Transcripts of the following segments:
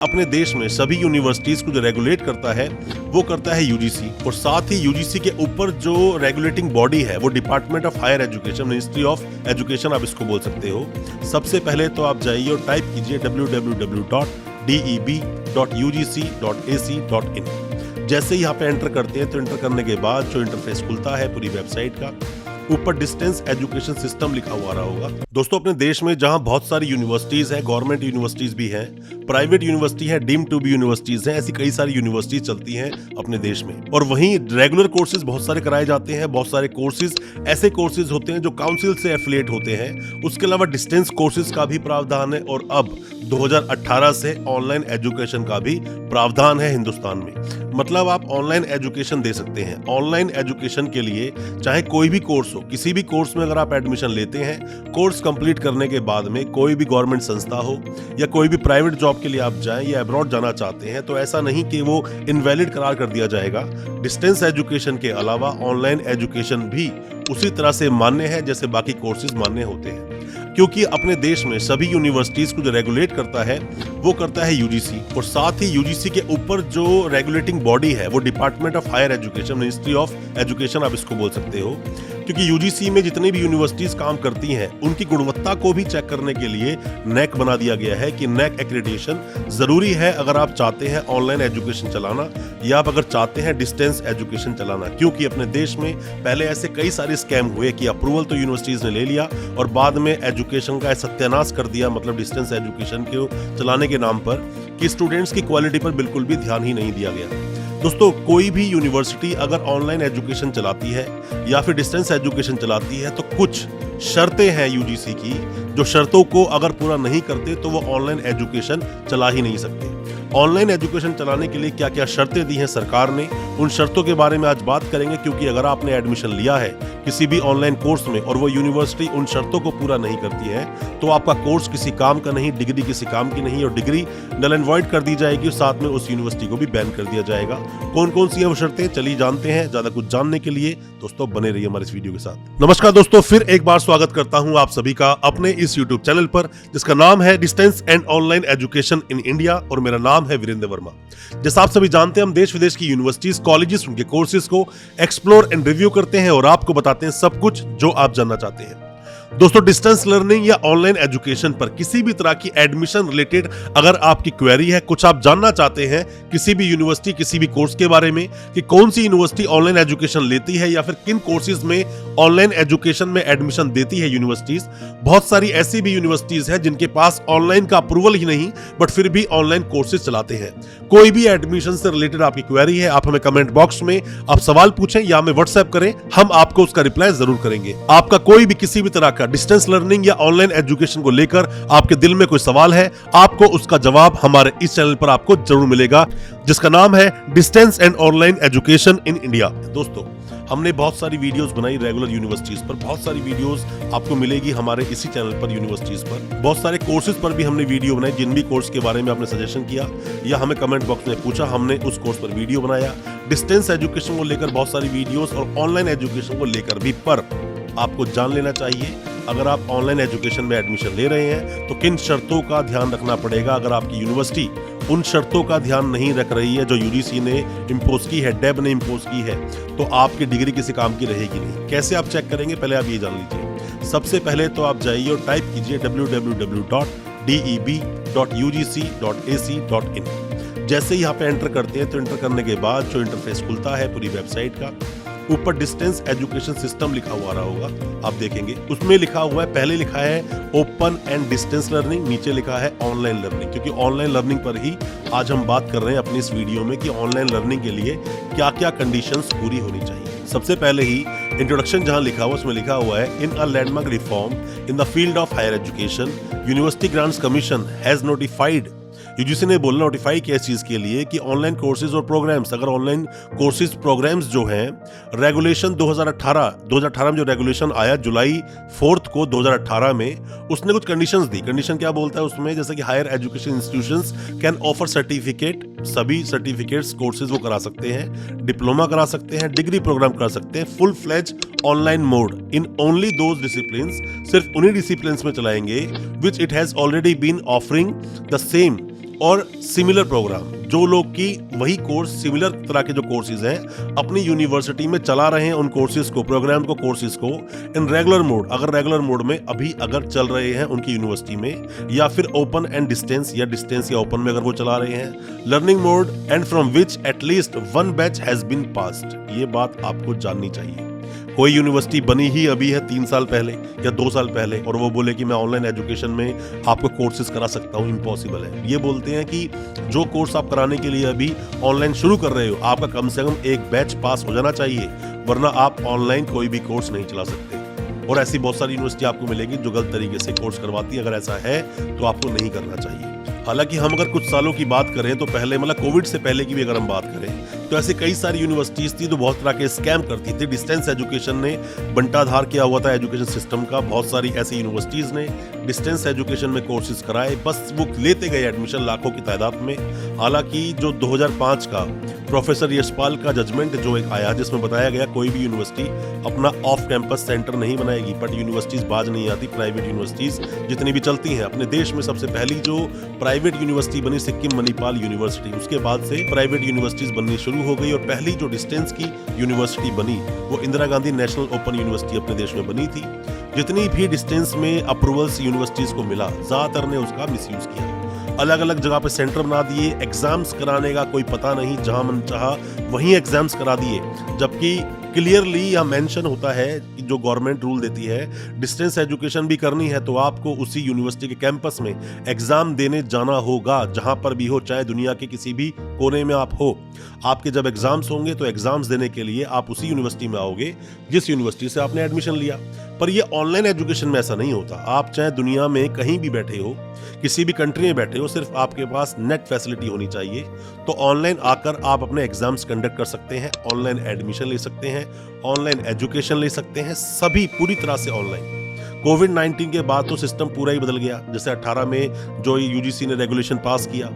अपने देश में सभी यूनिवर्सिटीज को जो रेगुलेट करता है वो करता है यूजीसी, और साथ ही यूजीसी के ऊपर जो रेगुलेटिंग बॉडी है वो department of higher education, ministry of education आप इसको बोल सकते हो। सबसे पहले तो आप जाइए और टाइप कीजिए www.deb.ugc.ac.in। जैसे ही यहाँ पे एंटर करते हैं तो एंटर करने के बाद जो इंटरफेस खुलता है पूरी वेबसाइट का, ऊपर डिस्टेंस एजुकेशन सिस्टम लिखा हुआ रहा होगा। दोस्तों, अपने देश में जहां बहुत सारी यूनिवर्सिटीज हैं, गवर्नमेंट यूनिवर्सिटीज भी हैं, प्राइवेट यूनिवर्सिटी है, डीम्ड टू बी यूनिवर्सिटीज हैं, ऐसी कई सारी यूनिवर्सिटीज चलती हैं अपने देश में। और वहीं रेगुलर कोर्सेज बहुत सारे कराए जाते हैं। बहुत सारे कोर्सेज ऐसे कोर्सेज होते हैं जो काउंसिल से एफिलिएट होते हैं। उसके अलावा डिस्टेंस कोर्सेज का भी प्रावधान है, और अब 2018 से ऑनलाइन एजुकेशन का भी प्रावधान है हिंदुस्तान में। मतलब आप ऑनलाइन एजुकेशन दे सकते हैं। ऑनलाइन एजुकेशन के लिए चाहे कोई भी कोर्स हो, किसी भी कोर्स में अगर आप एडमिशन लेते हैं, कोर्स कंप्लीट करने के बाद में कोई भी गवर्नमेंट संस्था हो या कोई भी प्राइवेट जॉब के लिए आप जाएं या अब्रॉड जाना चाहते हैं, तो ऐसा नहीं कि वो इनवैलिड करार कर दिया जाएगा। डिस्टेंस एजुकेशन के अलावा ऑनलाइन एजुकेशन भी उसी तरह से मान्य है जैसे बाकी कोर्सेज मान्य होते हैं, क्योंकि अपने देश में सभी यूनिवर्सिटीज को जो रेगुलेट करता है वो करता है यूजीसी, और साथ ही यूजीसी के ऊपर जो रेगुलेटिंग बॉडी है वो department of higher education, ministry of education आप इसको बोल सकते हो। क्योंकि यूजीसी में जितनी भी यूनिवर्सिटीज काम करती हैं उनकी गुणवत्ता को भी चेक करने के लिए नैक बना दिया गया है कि नैक एक्रेडिटेशन जरूरी है अगर आप चाहते हैं ऑनलाइन एजुकेशन चलाना या आप अगर चाहते हैं डिस्टेंस एजुकेशन चलाना। क्योंकि अपने देश में पहले ऐसे कई सारे स्कैम हुए कि अप्रूवल तो यूनिवर्सिटीज ने ले लिया और बाद में एजुकेशन का सत्यानाश कर दिया, मतलब डिस्टेंस एजुकेशन को चलाने के नाम पर, कि स्टूडेंट्स की क्वालिटी पर बिल्कुल भी ध्यान ही नहीं दिया गया। दोस्तों, कोई भी यूनिवर्सिटी अगर ऑनलाइन एजुकेशन चलाती है या फिर डिस्टेंस एजुकेशन चलाती है तो कुछ शर्तें हैं यूजीसी की, जो शर्तों को अगर पूरा नहीं करते तो वो ऑनलाइन एजुकेशन चला ही नहीं सकते। ऑनलाइन एजुकेशन चलाने के लिए क्या क्या शर्तें दी हैं सरकार ने, उन शर्तों के बारे में आज बात करेंगे। क्योंकि अगर आपने एडमिशन लिया है किसी भी ऑनलाइन कोर्स में और वो यूनिवर्सिटी उन शर्तों को पूरा नहीं करती है तो आपका कोर्स किसी काम का नहीं, डिग्री किसी काम की नहीं, और डिग्री नल एंड वॉइड कर दी जाएगी, और साथ में उस यूनिवर्सिटी को भी बैन कर दिया जाएगा। कौन कौन सी है वो शर्तें, चलिए जानते हैं। ज्यादा कुछ जानने के लिए दोस्तों बने रहिए हमारे इस वीडियो के साथ। नमस्कार दोस्तों, फिर एक बार स्वागत करता हूं आप सभी का अपने इस यूट्यूब चैनल पर जिसका नाम है distance and online education in India, और मेरा नाम है वीरेंद्र वर्मा। जैसा आप सभी जानते हैं, हम देश विदेश की यूनिवर्सिटीज, कॉलेजेस, उनके कोर्सेज को एक्सप्लोर एंड रिव्यू करते हैं और आपको बताते हैं सब कुछ जो आप जानना चाहते हैं। दोस्तों, डिस्टेंस लर्निंग या ऑनलाइन एजुकेशन पर किसी भी तरह की एडमिशन रिलेटेड अगर आपकी क्वेरी है, कुछ आप जानना चाहते हैं किसी भी यूनिवर्सिटी, किसी भी कोर्स के बारे में कि कौन सी यूनिवर्सिटी ऑनलाइन एजुकेशन लेती है या फिर किन कोर्सेज में ऑनलाइन एजुकेशन में एडमिशन देती है यूनिवर्सिटीज। बहुत सारी ऐसी भी यूनिवर्सिटीज हैं जिनके पास ऑनलाइन का अप्रूवल ही नहीं बट फिर भी ऑनलाइन कोर्सेज चलाते हैं। कोई भी एडमिशन से रिलेटेड आपकी क्वेरी है, आप हमें कमेंट बॉक्स में आप सवाल पूछें या हमें व्हाट्सएप करें, हम आपको उसका रिप्लाई जरूर करेंगे। आपका कोई भी किसी भी तरह का डिस्टेंस लर्निंग या ऑनलाइन एजुकेशन को लेकर आपके दिल में कोई सवाल है, आपको उसका जवाब हमारे इस चैनल पर आपको जरूर मिलेगा, जिसका नाम है distance and online education in India. दोस्तों, हमने बहुत सारी वीडियोस बनाई रेगुलर यूनिवर्सिटीज पर, बहुत सारी वीडियोस आपको मिलेगी हमारे इसी चैनल पर यूनिवर्सिटीज पर। बहुत सारे कोर्सेज पर भी हमने वीडियो बनाई, जिन भी कोर्स के बारे में आपने सजेशन किया या हमें कमेंट बॉक्स में पूछा, हमने उस कोर्स पर वीडियो बनाया। डिस्टेंस एजुकेशन को लेकर बहुत सारी वीडियोस और ऑनलाइन एजुकेशन को लेकर भी। पर आपको जान लेना चाहिए, अगर आप ऑनलाइन एजुकेशन में एडमिशन ले रहे हैं तो किन शर्तों का ध्यान रखना पड़ेगा। अगर आपकी यूनिवर्सिटी उन शर्तों का ध्यान नहीं रख रही है जो यूजीसी ने इम्पोज की है, डेब ने इम्पोज की है, तो आपकी डिग्री किसी काम की रहेगी नहीं। कैसे आप चेक करेंगे, पहले आप ये जान लीजिए। सबसे पहले तो आप जाइए और टाइप कीजिए www.deb.ugc.ac.in। जैसे ही यहाँ पे एंटर करते हैं तो एंटर करने के बाद जो इंटरफेस खुलता है पूरी वेबसाइट का, ऊपर डिस्टेंस एजुकेशन सिस्टम लिखा हुआ रहा होगा, आप देखेंगे उसमें लिखा हुआ है, पहले लिखा है ओपन एंड डिस्टेंस लर्निंग, नीचे लिखा है ऑनलाइन लर्निंग। क्योंकि ऑनलाइन लर्निंग पर ही आज हम बात कर रहे हैं अपनी इस वीडियो में कि ऑनलाइन लर्निंग के लिए क्या क्या कंडीशंस पूरी होनी चाहिए। सबसे पहले ही इंट्रोडक्शन जहां लिखा हुआ उसमें लिखा हुआ है, in a landmark reform in the field of higher education university grants commission has notified. UGC ने बोलना नोटिफाई किया इस चीज के लिए कि ऑनलाइन कोर्सेज और प्रोग्राम्स, अगर ऑनलाइन कोर्सेज प्रोग्राम्स जो हैं, रेगुलेशन 2018 में जो रेगुलेशन आया जुलाई 4 को 2018 में, उसने कुछ कंडीशंस दी। कंडीशन क्या बोलता है उसमें, जैसे कि higher education institutions can offer certificate, सभी सर्टिफिकेट्स कोर्सेज वो करा सकते हैं, डिप्लोमा करा सकते हैं, डिग्री प्रोग्राम करा सकते हैं, full fledged online mode in only those disciplines, सिर्फ उन्हीं डिसिप्लिन्स में चलाएंगे which it has already been offering the same और सिमिलर प्रोग्राम, जो लोग की वही कोर्स, सिमिलर तरह के जो कोर्सेज हैं अपनी यूनिवर्सिटी में चला रहे हैं, उन कोर्सेज को, प्रोग्राम को, कोर्सेज को इन रेगुलर मोड, अगर रेगुलर मोड में अभी अगर चल रहे हैं उनकी यूनिवर्सिटी में, या फिर ओपन एंड डिस्टेंस या डिस्टेंस या ओपन में अगर वो चला रहे हैं, learning mode and from which at least 1 batch has been passed. ये बात आपको जाननी चाहिए। कोई यूनिवर्सिटी बनी ही अभी है 3 साल पहले या 2 साल पहले और वो बोले कि मैं ऑनलाइन एजुकेशन में आपको कोर्सेज करा सकता हूँ, इम्पॉसिबल है। ये बोलते हैं कि जो कोर्स आप कराने के लिए अभी ऑनलाइन शुरू कर रहे हो, आपका कम से कम एक बैच पास हो जाना चाहिए, वरना आप ऑनलाइन कोई भी कोर्स नहीं चला सकते। और ऐसी बहुत सारी यूनिवर्सिटी आपको मिलेगी जो गलत तरीके से कोर्स करवाती है। अगर ऐसा है तो आपको नहीं करना चाहिए। हालांकि हम अगर कुछ सालों की बात करें तो पहले, मतलब कोविड से पहले की भी अगर हम बात करें तो ऐसे कई सारी यूनिवर्सिटीज थी जो बहुत तरह के स्कैम करती थी। डिस्टेंस एजुकेशन ने बंटाधार किया हुआ था एजुकेशन सिस्टम का। बहुत सारी ऐसी यूनिवर्सिटीज ने डिस्टेंस एजुकेशन में कोर्सेज कराए, बस वो लेते गए एडमिशन लाखों की तादाद में। हालांकि जो 2005 का प्रोफेसर यशपाल का जजमेंट जो एक आया, जिसमें बताया गया कोई भी यूनिवर्सिटी अपना ऑफ कैंपस सेंटर नहीं बनाएगी, बट यूनिवर्सिटीज बाज नहीं आती। प्राइवेट यूनिवर्सिटीज जितनी भी चलती हैं अपने देश में, सबसे पहली जो प्राइवेट यूनिवर्सिटी बनी सिक्किम मणिपाल यूनिवर्सिटी, उसके बाद से प्राइवेट यूनिवर्सिटीज बननी शुरू हो गई। और पहली जो डिस्टेंस की यूनिवर्सिटी बनी वो Indira Gandhi national open university अपने देश में बनी थी। जितनी भी डिस्टेंस में अप्रूवल्स यूनिवर्सिटीज को मिला, ज्यादातर ने उसका मिसयूज किया। अलग अलग जगह पे सेंटर बना दिए, एग्जाम्स कराने का कोई पता नहीं, जहां मन चाहा वहीं एग्जाम्स करा दिए। जबकि क्लियरली यह मेंशन होता है कि जो गवर्नमेंट रूल देती है, डिस्टेंस एजुकेशन भी करनी है तो आपको उसी यूनिवर्सिटी के कैंपस में एग्जाम देने जाना होगा, जहां पर भी हो, चाहे दुनिया के किसी भी कोने में आप हो। आपके जब एग्जाम्स होंगे तो एग्जाम्स देने के लिए आप उसी यूनिवर्सिटी में आओगे जिस यूनिवर्सिटी से आपने एडमिशन लिया। पर ये ऑनलाइन एजुकेशन में ऐसा नहीं होता। आप चाहे दुनिया में कहीं भी बैठे हो, किसी भी कंट्री में बैठे हो, सिर्फ आपके पास नेट फैसिलिटी होनी चाहिए, तो ऑनलाइन आकर आप अपने एग्जाम्स कंडक्ट कर सकते हैं, ऑनलाइन एडमिशन ले सकते हैं, ऑनलाइन एजुकेशन ले सकते हैं, सभी पूरी तरह से ऑनलाइन। कोविड-19 के बाद तो सिस्टम पूरा ही बदल गया। जैसे 18 में जो यूजीसी ने रेगुलेशन पास किया,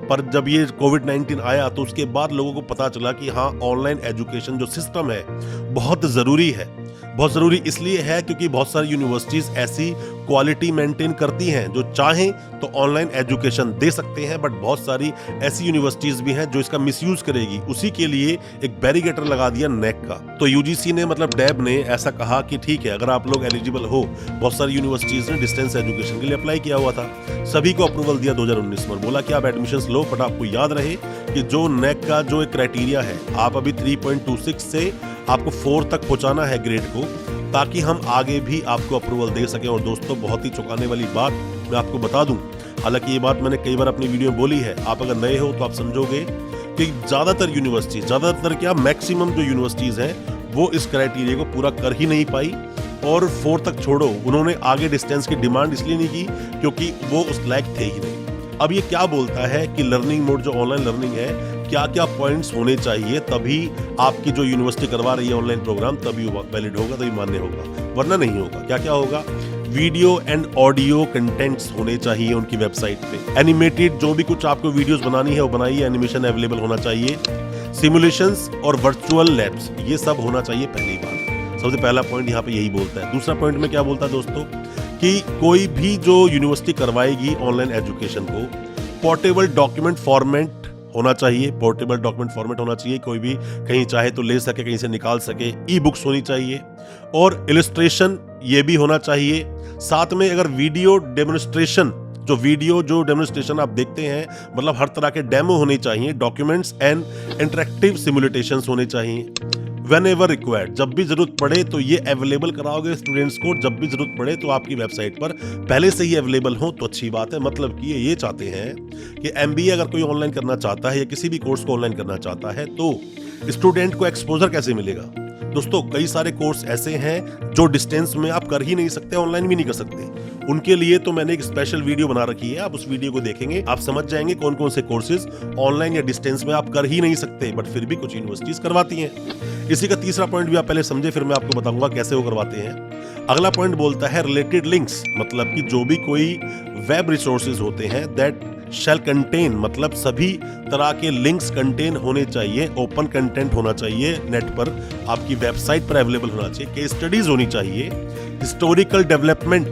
पर जब ये कोविड-19 आया तो उसके बाद लोगों को पता चला कि हाँ, ऑनलाइन एजुकेशन जो सिस्टम है बहुत ज़रूरी है। बहुत ज़रूरी इसलिए है क्योंकि बहुत सारी यूनिवर्सिटीज़ ऐसी क्वालिटी मेंटेन करती हैं जो चाहें तो ऑनलाइन एजुकेशन दे सकते हैं, बट बहुत सारी ऐसी यूनिवर्सिटीज़ भी हैं जो इसका मिसयूज़ करेगी। उसी के लिए एक बैरिकेटर लगा दिया नेक का। तो यूजीसी ने, मतलब डैब ने ऐसा कहा कि ठीक है, अगर आप लोग एलिजिबल हो, बहुत सारी यूनिवर्सिटीज़ ने डिस्टेंस एजुकेशन के लिए अप्लाई किया हुआ था, सभी को अप्रूवल दिया 2019 में, बोला कि आप एडमिशन्स लो, बट आपको याद रहे कि जो नेक का जो एक क्राइटेरिया है, आप अभी 3.26 से आपको 4 तक पहुंचाना है ग्रेड को, ताकि हम आगे भी आपको अप्रूवल दे सकें। और दोस्तों, बहुत ही चौंकाने वाली बात मैं आपको बता दूं, हालांकि ये बात मैंने कई बार अपनी वीडियो में बोली है, आप अगर नए हो तो आप समझोगे कि ज़्यादातर यूनिवर्सिटीज, ज़्यादातर क्या, मैक्सिमम जो यूनिवर्सिटीज़ हैं वो इस क्राइटेरिया को पूरा कर ही नहीं पाई। और 4 तक छोड़ो, उन्होंने आगे डिस्टेंस की डिमांड इसलिए नहीं की क्योंकि वो उस लायक थे ही नहीं। अब ये क्या बोलता है कि लर्निंग मोड जो ऑनलाइन लर्निंग है, क्या क्या पॉइंट्स होने चाहिए, तभी आपकी जो यूनिवर्सिटी करवा रही है ऑनलाइन प्रोग्राम तभी वैलिड होगा, तभी मान्य होगा, वरना नहीं होगा। क्या क्या होगा? वीडियो एंड ऑडियो कंटेंट्स होने चाहिए उनकी वेबसाइट पे। एनिमेटेड जो भी कुछ आपको वीडियोस बनानी है वो बनाइए, एनिमेशन अवेलेबल होना चाहिए। सिमुलेशंस और वर्चुअल लैब्स, ये सब होना चाहिए। पहली बात, सबसे पहला पॉइंट यहाँ पे यही बोलता है। दूसरा पॉइंट में क्या बोलता है दोस्तों, कि कोई भी जो यूनिवर्सिटी करवाएगी ऑनलाइन एजुकेशन को, पोर्टेबल डॉक्यूमेंट फॉर्मेट होना चाहिए। पोर्टेबल डॉक्यूमेंट फॉर्मेट होना चाहिए, कोई भी कहीं चाहे तो ले सके, कहीं से निकाल सके। ई बुक्स होनी चाहिए और इलस्ट्रेशन ये भी होना चाहिए। साथ में अगर वीडियो डेमोन्स्ट्रेशन, जो डेमोन्स्ट्रेशन आप देखते हैं, मतलब हर तरह के डेमो होने चाहिए। डॉक्यूमेंट्स एंड इंटरेक्टिव सिमुलेशंस होने चाहिए। Whenever required, जब भी जरूरत पड़े तो ये अवेलेबल कराओगे स्टूडेंट्स को। जब भी जरूरत पड़े तो आपकी वेबसाइट पर पहले से ही अवेलेबल हो तो अच्छी बात है। मतलब कि ये चाहते हैं कि MBA अगर कोई ऑनलाइन करना चाहता है या किसी भी कोर्स को ऑनलाइन करना चाहता है तो स्टूडेंट को एक्सपोजर कैसे मिलेगा। दोस्तों, कई सारे कोर्स ऐसे हैं जो डिस्टेंस में आप कर ही नहीं सकते, ऑनलाइन भी नहीं कर सकते। उनके लिए तो मैंने एक स्पेशल वीडियो बना रखी है, आप उस वीडियो को देखेंगे, आप समझ जाएंगे कौन कौन से कोर्सेज ऑनलाइन या डिस्टेंस में आप कर ही नहीं सकते, बट फिर भी कुछ यूनिवर्सिटीज करवाती हैं। इसी का तीसरा पॉइंट भी आप पहले समझे, फिर मैं आपको बताऊंगा कैसे वो करवाते हैं। अगला पॉइंट बोलता है रिलेटेड लिंक्स, मतलब कि जो भी कोई वेब रिसोर्सेज होते हैं दैट शैल कंटेन, मतलब सभी तरह के लिंक्स कंटेन होने चाहिए। ओपन कंटेंट होना चाहिए, नेट पर आपकी वेबसाइट पर अवेलेबल होना चाहिए। केस स्टडीज होनी चाहिए। हिस्टोरिकल डेवलपमेंट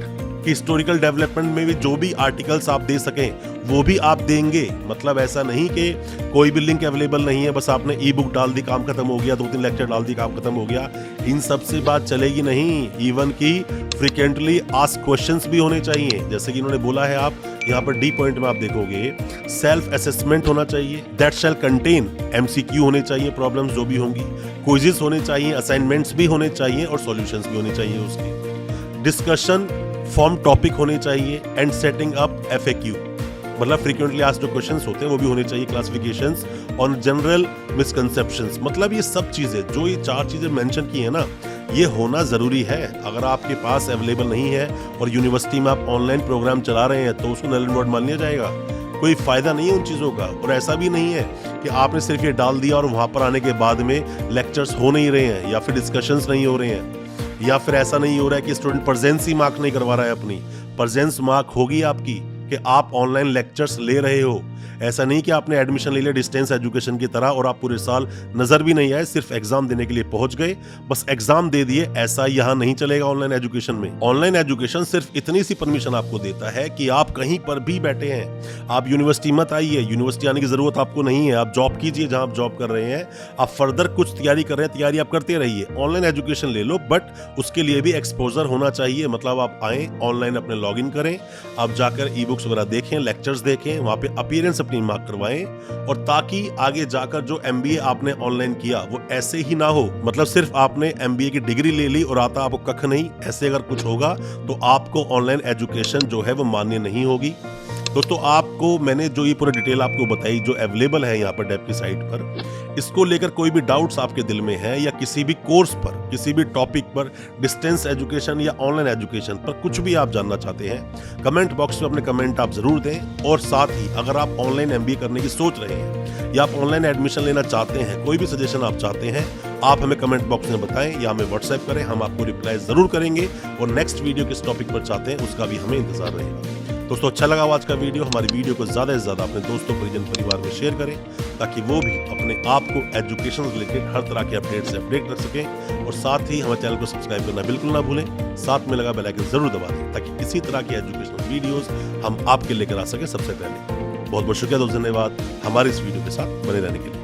कि हिस्टोरिकल डेवलपमेंट में भी जो भी आर्टिकल्स आप दे सकें वो भी आप देंगे। मतलब ऐसा नहीं कि कोई भी लिंक अवेलेबल नहीं है, बस आपने ई बुक डाल दी, काम खत्म हो गया, 2-3 लेक्चर डाल दी, काम खत्म हो गया। इन सब से बात चलेगी नहीं। इवन कि फ्रिक्वेंटली आस्क क्वेश्चंस भी होने चाहिए, जैसे कि इन्होंने बोला है। आप यहाँ पर डी पॉइंट में आप देखोगे सेल्फ असेसमेंट होना चाहिए, दैट शैल कंटेन एमसीक्यू होने चाहिए, प्रॉब्लम्स जो भी होंगी, क्विज़ेस होने चाहिए, असाइनमेंट्स भी होने चाहिए और सॉल्यूशंस भी होने चाहिए उसके। डिस्कशन फॉर्म टॉपिक होने चाहिए एंड सेटिंग अप एफएक्यू, मतलब फ्रीक्वेंटली आस्क्ड जो क्वेश्चंस होते हैं वो भी होने चाहिए, क्लासिफिकेशंस ऑन जनरल मिसकंसेप्शंस। मतलब ये सब चीजें, जो ये 4 चीजें मेंशन की है ना, ये होना जरूरी है। अगर आपके पास अवेलेबल नहीं है और यूनिवर्सिटी में आप ऑनलाइन प्रोग्राम चला रहे हैं तो उसको नल एंड वॉइड मान लिया जाएगा। कोई फायदा नहीं है उन चीज़ों का। और ऐसा भी नहीं है कि आपने सिर्फ ये डाल दिया और वहाँ पर आने के बाद में लेक्चर्स हो नहीं रहे हैं या फिर डिस्कशंस नहीं हो रहे हैं, या फिर ऐसा नहीं हो रहा है कि स्टूडेंट प्रेजेंस ही मार्क नहीं करवा रहा है। अपनी प्रेजेंस मार्क होगी आपकी कि आप ऑनलाइन लेक्चर्स ले रहे हो। ऐसा नहीं कि आपने एडमिशन ले लिया डिस्टेंस एजुकेशन की तरह और आप पूरे साल नजर भी नहीं आए, सिर्फ एग्जाम देने के लिए पहुंच गए, बस एग्जाम दे दिए। ऐसा यहाँ नहीं चलेगा ऑनलाइन एजुकेशन में। ऑनलाइन एजुकेशन सिर्फ इतनी सी परमिशन आपको देता है कि आप कहीं पर भी बैठे हैं, आप यूनिवर्सिटी मत आइए, यूनिवर्सिटी आने की जरूरत आपको नहीं है, आप जॉब कीजिए जहां आप जॉब कर रहे हैं, आप फर्दर कुछ तैयारी कर रहे हैं, तैयारी आप करते रहिए, ऑनलाइन एजुकेशन ले लो, बट उसके लिए भी एक्सपोजर होना चाहिए। मतलब आप आए ऑनलाइन, अपने लॉग इन करें, आप जाकर ई बुक्स वगैरह देखें, लेक्चर्स देखें, वहां पे अपीयरेंस अपनी मार्क करवाएं, और ताकि आगे जाकर जो एमबीए आपने ऑनलाइन किया वो ऐसे ही ना हो। मतलब सिर्फ आपने एमबीए की डिग्री ले ली और आता आपको कख नहीं, ऐसे अगर कुछ होगा तो आपको ऑनलाइन एजुकेशन जो है वो मान्य नहीं होगी। दोस्तों, आपको मैंने जो ये पूरा डिटेल आपको बताई, जो अवेलेबल है यहाँ पर डेप की साइट पर, इसको लेकर कोई भी डाउट्स आपके दिल में है या किसी भी कोर्स पर, किसी भी टॉपिक पर, डिस्टेंस एजुकेशन या ऑनलाइन एजुकेशन पर कुछ भी आप जानना चाहते हैं, कमेंट बॉक्स में अपने कमेंट आप जरूर दें। और साथ ही अगर आप ऑनलाइन एमबीए करने की सोच रहे हैं या आप ऑनलाइन एडमिशन लेना चाहते हैं, कोई भी सजेशन आप चाहते हैं, आप हमें कमेंट बॉक्स में बताएं या हमें व्हाट्सएप करें, हम आपको रिप्लाई जरूर करेंगे। और नेक्स्ट वीडियो किस टॉपिक पर चाहते हैं उसका भी हमें इंतजार रहेगा। दोस्तों, अच्छा लगा आज का वीडियो, हमारी वीडियो को ज़्यादा से ज़्यादा अपने दोस्तों, परिजन, परिवार में शेयर करें, ताकि वो भी अपने आप को एजुकेशन रिलेटेड हर तरह के अपडेट से अपडेट रख सकें। और साथ ही हमारे चैनल को सब्सक्राइब करना बिल्कुल ना भूलें, साथ में लगा बेल आइकन जरूर दबा दें, ताकि इसी तरह की एजुकेशनल वीडियोस हम आपके लेकर आ सकें सबसे पहले। बहुत बहुत शुक्रिया, दोस्तों, धन्यवाद हमारे इस वीडियो के साथ बने रहने के लिए।